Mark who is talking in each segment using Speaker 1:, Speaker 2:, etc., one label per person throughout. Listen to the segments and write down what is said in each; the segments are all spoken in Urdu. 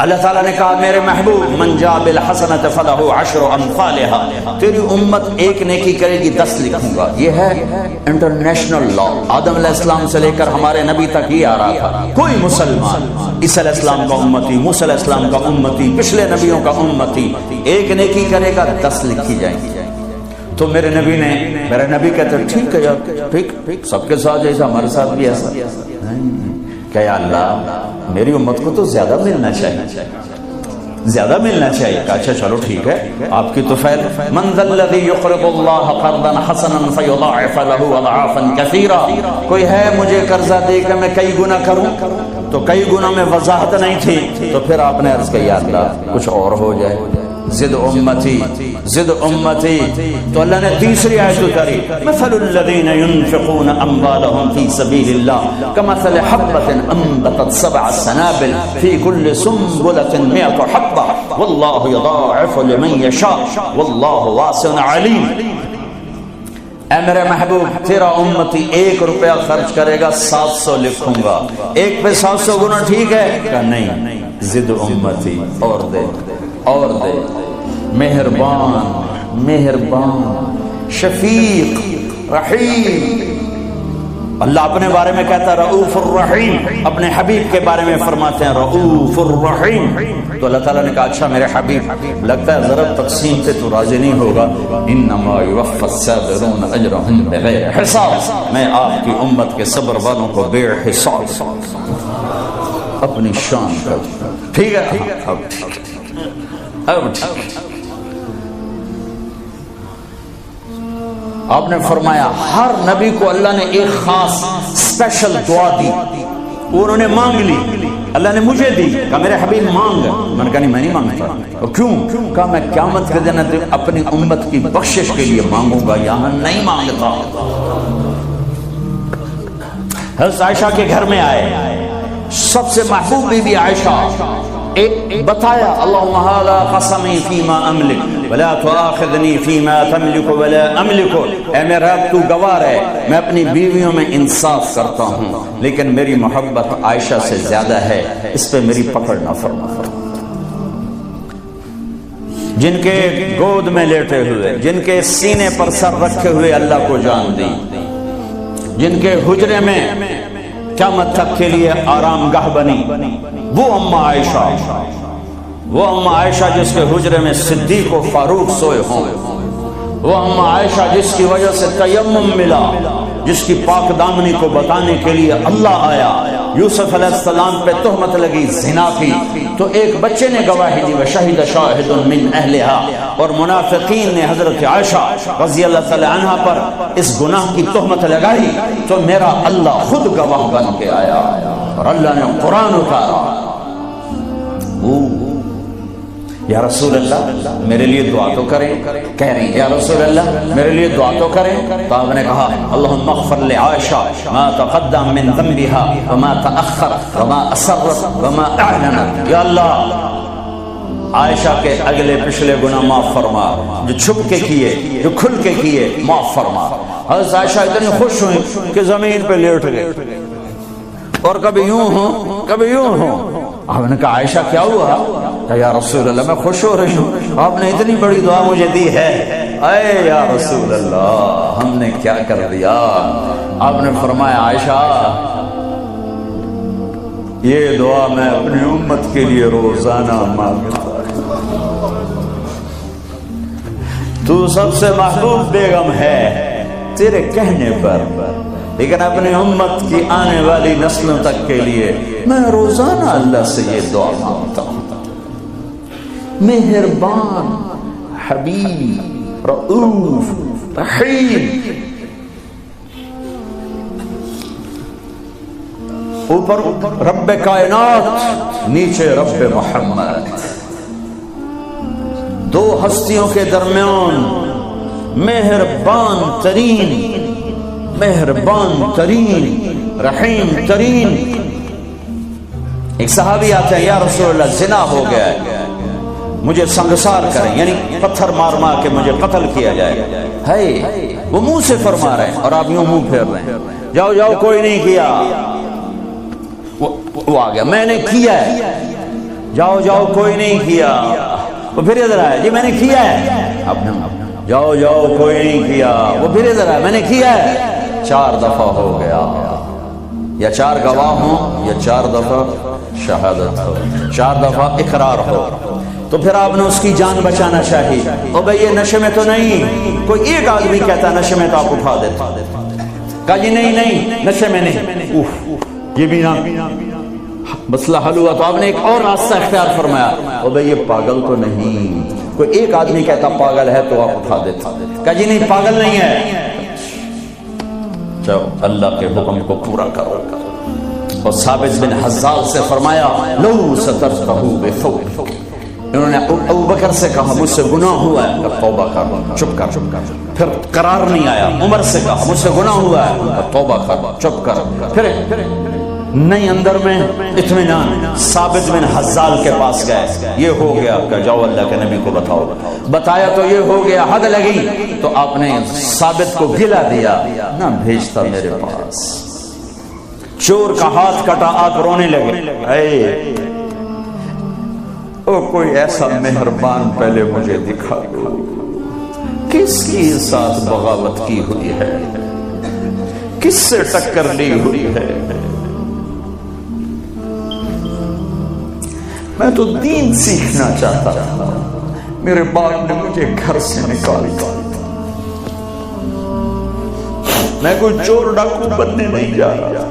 Speaker 1: اللہ تعالیٰ نے کہا میرے محبوب من جاء بالحسنۃ فلہ عشر امثالها، تیری امت ایک نیکی کرے گی 10 لکھوں گا۔ یہ ہے انٹرنیشنل لا، آدم علیہ السلام سے لے کر ہمارے نبی تک یہ آ رہا تھا۔ کوئی مسلمان عیسیٰ علیہ السلام کا امتی، موسیٰ علیہ السلام کا امتی، پچھلے نبیوں کا امتی، ایک نیکی کرے گا 10 لکھی جائیں گی۔ تو میرے نبی کہتے ٹھیک ہے یار، ٹھیک سب کے ساتھ ایسا، ہمارے ساتھ بھی ایسا کہ یا اللہ میری امت کو تو زیادہ ملنا چاہیے، زیادہ ملنا چاہیے۔ اچھا چلو ٹھیک ہے، آپ کی تو فعل من ذا الذی یقرض اللہ قرضا حسنا فیضاعف له اضعافا کثیرا، کوئی ہے مجھے قرضہ دے کہ میں کئی گنا کروں؟ تو کئی گنا میں وضاحت نہیں تھی، تو پھر آپ نے عرض کیا یا اللہ کچھ اور ہو جائے، زد امتی زد امتی۔ تو اللہ نے تیسری آیت اتاری مثل الذین ينفقون اموالهم فی سبیل اللہ کمثل حبۃ انبتت 7 سنابل فی کل سنبلۃ 100 حبۃ واللہ یضاعف لمن یشاء واللہ واسع علیم۔ اے میرے محبوب تیرا امتی 1 روپیہ خرچ کرے گا 700 لکھوں گا، ایک پہ 700 گنا ٹھیک ہے کہ نہیں؟ زد امتی، اور دے اور دے، مہربان شفیق رحیم۔ اللہ اپنے بارے میں کہتا ہے رؤوف الرحیم، اپنے حبیب کے بارے میں فرماتے ہیں رؤوف الرحیم۔ تو اللہ تعالیٰ نے کہا اچھا میرے حبیب لگتا ہے ضرب تقسیم پہ تو راضی نہیں ہوگا، انما یوفی الصابرون اجرهم بغیر حساب، میں آپ کی امت کے صبر والوں کو بے حساب اپنی شان کا۔ ٹھیک ہے اب آپ نے فرمایا ہر نبی کو اللہ نے ایک خاص اسپیشل دعا دی، انہوں نے مانگ لی، اللہ نے مجھے دی، کہا میرے حبیب مانگ۔ میں نے کہا نہیں میں نہیں مانگتا۔ کیوں؟ کہا میں قیامت کے دن اپنی امت کی بخشش کے لیے مانگوں گا، یہاں نہیں مانگتا۔ حضرت عائشہ کے گھر میں آئے، سب سے محبوب بی بی عائشہ، بتایا اللہم ھذا قسمی فیما املک ولا تؤاخذنی فیما تملک ولا املک، اے میرا رب تو گواہ ہے میں اپنی بیویوں میں انصاف کرتا ہوں لیکن میری محبت عائشہ سے زیادہ ہے، اس پہ میری پکڑ نہ فرما۔ جن کے گود میں لیٹے ہوئے، جن کے سینے پر سر رکھے ہوئے اللہ کو جان دی، جن کے حجرے میں قیامت تک کے لیے آرام گاہ بنی، وہ اماں عائشہ، وہ اماں عائشہ جس کے حجرے میں صدیق و فاروق سوئے ہوں، وہ اماں عائشہ جس کی وجہ سے تیمم ملا، جس کی پاک دامنی کو بتانے کے لیے اللہ آیا۔ یوسف علیہ السلام پہ تہمت لگی زنا کی، تو ایک بچے نے گواہی دی وشہد شاہد من اہلہا، اور منافقین نے حضرت عائشہ رضی اللہ تعالی عنہ پر اس گناہ کی تہمت لگائی، تو میرا اللہ خود گواہ بن کے آیا اور اللہ نے قرآن اتارا۔ یا رسول اللہ میرے لیے دعا تو کریں، کہہ رہی ہیں یا رسول اللہ میرے لیے دعا تو کریں، تو آپ نے کہا اللہم اغفر لعائشہ ما تقدم من ذنبها وما تأخر وما اسرت وما اعلنت، یا اللہ عائشہ کے اگلے پچھلے گناہ معاف فرما، جو چھپ کے کیے جو کھل کے کیے معاف فرما۔ حضرت عائشہ اتنی خوش ہوئی کہ زمین پہ لیٹ گئے، اور کبھی یوں ہوں کبھی یوں ہوں۔ آپ نے کہا عائشہ کیا ہوا؟ کہ یا رسول اللہ میں خوش ہو رہی ہوں، آپ نے اتنی بڑی دعا مجھے دی ہے۔ اے یا رسول اللہ ہم نے کیا کر دیا؟ آپ نے فرمایا عائشہ یہ دعا میں اپنی امت کے لیے روزانہ مانگتا ہوں۔ تو سب سے محبوب بیگم ہے تیرے کہنے پر، لیکن اپنی امت کی آنے والی نسلوں تک کے لیے میں روزانہ اللہ سے یہ دعا مانگتا ہوں۔ مہربان حبیب رؤوف رحیم، اوپر رب کائنات نیچے رب محمد، دو ہستیوں کے درمیان مہربان ترین رحیم ترین۔ ایک صحابی آتے ہیں یا رسول اللہ زنا ہو گیا ہے، مجھے سنگسار کریں، یعنی پتھر مار مار کے مجھے قتل کیا جائے۔ ہے وہ منہ سے فرما رہے ہیں اور آپ یوں منہ پھیر رہے ہیں، جاؤ جاؤ کوئی نہیں کیا۔ وہ آ گیا میں نے کیا ہے، جاؤ جاؤ کوئی نہیں کیا. وہ پھر ادھر آیا, جی میں نے کیا ہے. اب جاؤ جاؤ کوئی نہیں کیا. وہ پھر ادھر آیا, میں نے کیا ہے. 4 دفعہ ہو گیا. یا 4 گواہ ہوں یا 4 دفعہ شہادت ہو, 4 دفعہ اقرار ہو. تو پھر آپ نے اس کی جان بچانا چاہیے. او بھئی یہ نشے میں تو نہیں. کوئی ایک آدمی کہتا نشے میں تو آپ اٹھا دیتا. کہا جی نہیں نہیں نشے میں نہیں. یہ بھی نہ مسئلہ حل ہوا تو آپ نے ایک اور راستہ اختیار فرمایا. او بھئی یہ پاگل تو نہیں. کوئی ایک آدمی کہتا پاگل ہے تو آپ اٹھا دیتا. کہا جی نہیں پاگل نہیں ہے. چلو اللہ کے حکم کو پورا کرو. اور ثابت بن حزال سے فرمایا لو سترتہ بثوبک. انہوں نے ابو بکر سے کہا مجھ سے گناہ ہوا ہے. توبہ کر, چپ کر. پھر قرار نہیں آیا. عمر سے کہا مجھ سے گناہ ہوا ہے. توبہ کر, چپ کر. پھر نہیں اندر میں اطمینان. ثابت بن حزال کے پاس گئے. یہ ہو گیا کہ جاؤ اللہ کے نبی کو بتاؤ. بتایا تو یہ ہو گیا, حد لگی. تو آپ نے ثابت کو گلا دیا, نہ بھیجتا میرے پاس. چور کا ہاتھ کٹا, آپ رونے لگے. او کوئی ایسا مہربان پہلے مجھے دکھا دو, کس کی ساتھ بغاوت کی ہوئی ہے, کس سے ٹکر لی ہوئی ہے. میں تو دین سیکھنا چاہتا تھا, میرے باپ نے مجھے گھر سے نکال دیا. میں کوئی چور ڈاکو بننے نہیں جا رہا,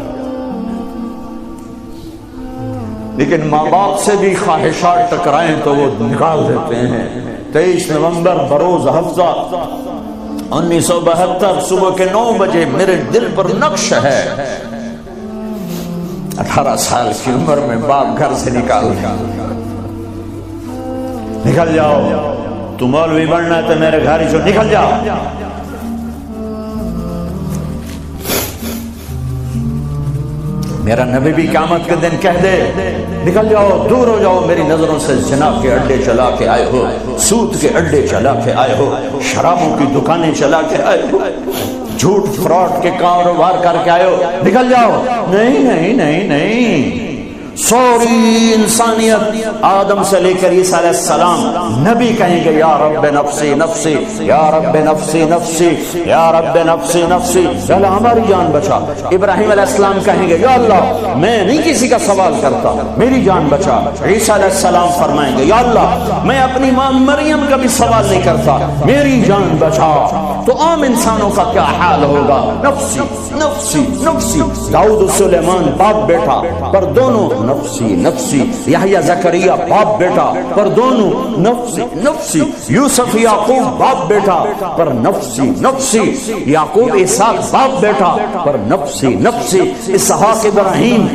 Speaker 1: لیکن ماں باپ سے بھی خواہشات ٹکرائیں تو وہ نکال دیتے ہیں. 23 نومبر بروز ہفتہ 1972 صبح کے 9 بجے میرے دل پر نقش ہے. 18 سال کی عمر میں باپ گھر سے نکال دیا. نکل جاؤ, تو مولوی بننا ہے تو میرے گھر سے نکل جاؤ. میرا نبی بھی قیامت کے دن کہہ دے نکل جاؤ, دور ہو جاؤ میری نظروں سے. زنا کے اڈے چلا کے آئے ہو, سود کے اڈے چلا کے آئے ہو, شرابوں کی دکانیں چلا کے آئے ہو, جھوٹ فراڈ کے کاروبار کر کے آئے ہو, نکل جاؤ. نہیں نہیں نہیں نہیں, سوری انسانیت آدم سے لے کر عیسیٰ علیہ السلام نبی کہیں گے یا رب نفسی نفسی, یا رب نفسی نفسی, یا رب نفسی نفسی, اللہ ہماری جان بچا. ابراہیم علیہ السلام کہیں گے یا اللہ میں نہیں کسی کا سوال کرتا, میری جان بچا. عیسیٰ علیہ السلام فرمائیں گے یا اللہ میں اپنی ماں مریم کا بھی سوال نہیں کرتا, میری جان بچا. تو عام انسانوں کا کیا حال ہوگا, نفسی نفسی نفسی. داؤد سلیمان باپ بیٹا پر دونوں نفسی نفسی. یحییٰ زکریا باپ بیٹا پر دونوں نفسی نفسی. یوسف یعقوب باپ بیٹا پر نفسی نفسی. یعقوب اسحاق باپ بیٹا پر نفسی نفسی. اسحاق ابراہیم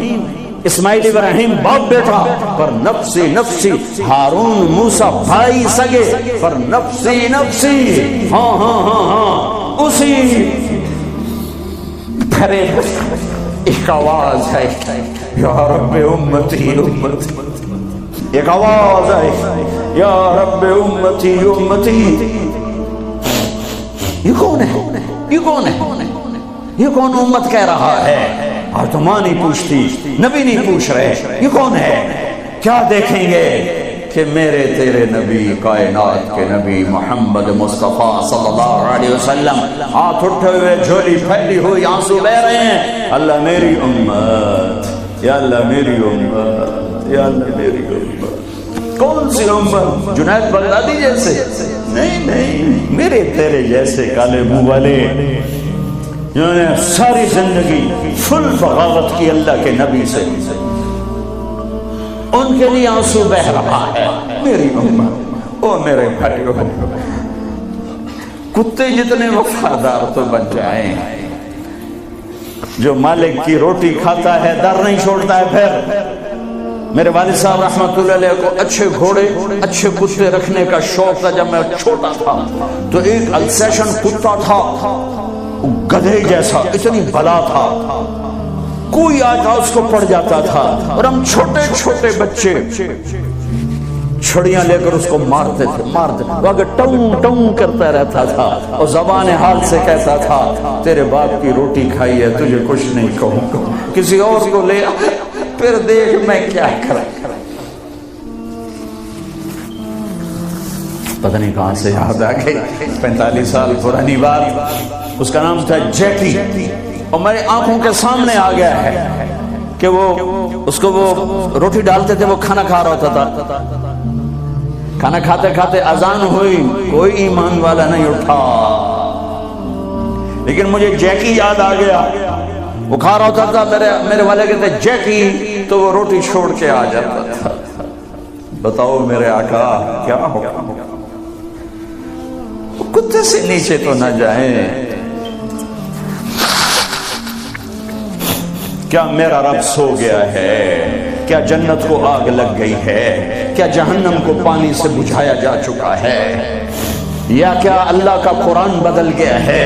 Speaker 1: اسماعیل ابراہیم باپ بیٹا پر نفسی نفسی. ہارون موسیٰ بھائی سگے پر نفسی نفسی. ہاں ہاں ہاں ہاں اسی پھر ایک آواز ہے یا رب امتی امتی. ایک آواز ہے یا رب امتی امتی. یہ کون ہے, یہ کون ہے, یہ کون امت کہہ رہا ہے؟ اور تو ماں نہیں پوچھتی, نبی نہیں پوچھ رہے, یہ کون ہے؟ کیا دیکھیں گے کہ میرے تیرے نبی, کائنات کے نبی محمد مصطفیٰ صلی اللہ علیہ وسلم ہاتھ اٹھے ہوئے, جھولی پھیلی ہوئی, آنسو بہ رہے ہیں. اللہ میری امت, یا اللہ میری امت, یا اللہ میری امت. کون سی امت؟ جنید بغدادی جیسے؟ نہیں نہیں, میرے تیرے جیسے کالے منہ والے جنہوں نے ساری زندگی فل بغاوت کی اللہ کے نبی سے, ان کے لیے آنسو بہ رہا ہے. میری امت, او میرے بھائیو, کتے جتنے وفادار تو بن جائیں. جو مالک کی روٹی کھاتا ہے در نہیں چھوڑتا ہے. پھر میرے والد صاحب رحمۃ اللہ علیہ کو اچھے گھوڑے اچھے کتے رکھنے کا شوق تھا. جب میں چھوٹا تھا تو ایک السیشن کتا تھا, گدھے جیسا, اتنی بلا تھا, کوئی آتا اس کو پڑ جاتا تھا. اور ہم چھوٹے چھوٹے بچے چھڑیاں لے کر اس کو مارتے تھے, وہ اگر ٹوں ٹوں کرتا رہتا تھا اور زبان حال سے کہتا تھا تیرے باپ کی روٹی کھائی ہے, تجھے کچھ نہیں کہوں گا, کسی اور کو لے پھر دیکھ میں کیا کروں. پتہ نہیں کہاں سے یاد آ گئی، 45 سال پرانی بات. اس کا نام تھا جیکی، اور میری آنکھوں کے سامنے آ گیا ہے کہ وہ اس کو وہ روٹی ڈالتے تھے، وہ کھانا کھا رہا ہوتا تھا. کھانا کھاتے کھاتے اذان ہوئی، کوئی ایمان والا نہیں اٹھا، لیکن مجھے جیکی یاد آ گیا. وہ کھا رہا ہوتا تھا، میرے والے کہتے جیکی، تو وہ روٹی چھوڑ کے آ جاتا تھا. بتاؤ میرے آقا کیا ہوگا؟ کتے سے نیچے تو نہ جائیں. کیا میرا رب سو گیا ہے؟ کیا جنت کو آگ لگ گئی ہے؟ کیا جہنم کو پانی سے بجھایا جا چکا ہے؟ یا کیا اللہ کا قرآن بدل گیا ہے؟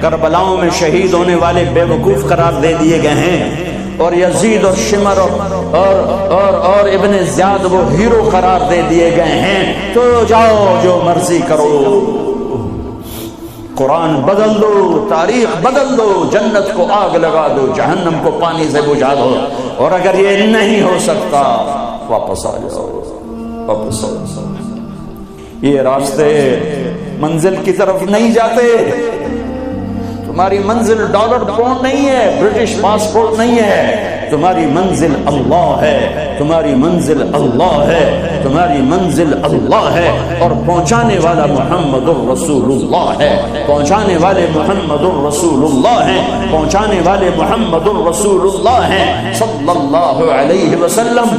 Speaker 1: کربلاؤں میں شہید ہونے والے بے وقوف قرار دے دیے گئے ہیں، اور یزید اور شمر اور ابن زیاد وہ ہیرو قرار دے دیے گئے ہیں. تو جاؤ جو مرضی کرو، قرآن بدل دو، تاریخ بدل دو، جنت کو آگ لگا دو، جہنم کو پانی سے بجھا دو. اور اگر یہ نہیں ہو سکتا واپس آ جاؤ، واپس آ جاؤ. یہ راستے منزل کی طرف نہیں جاتے. تمہاری منزل ڈالر پاؤنڈ نہیں ہے، برٹش پاسپورٹ نہیں ہے. تمہاری منزل اللہ ہے، تمہاری منزل اللہ ہے، تمہاری منزل اللہ ہے. اور پہنچانے والا محمد الرسول اللہ ہے، پہنچانے والے محمد الرسول اللہ ہیں، پہنچانے والے محمد الرسول اللہ ہیں صلی اللہ علیہ وسلم.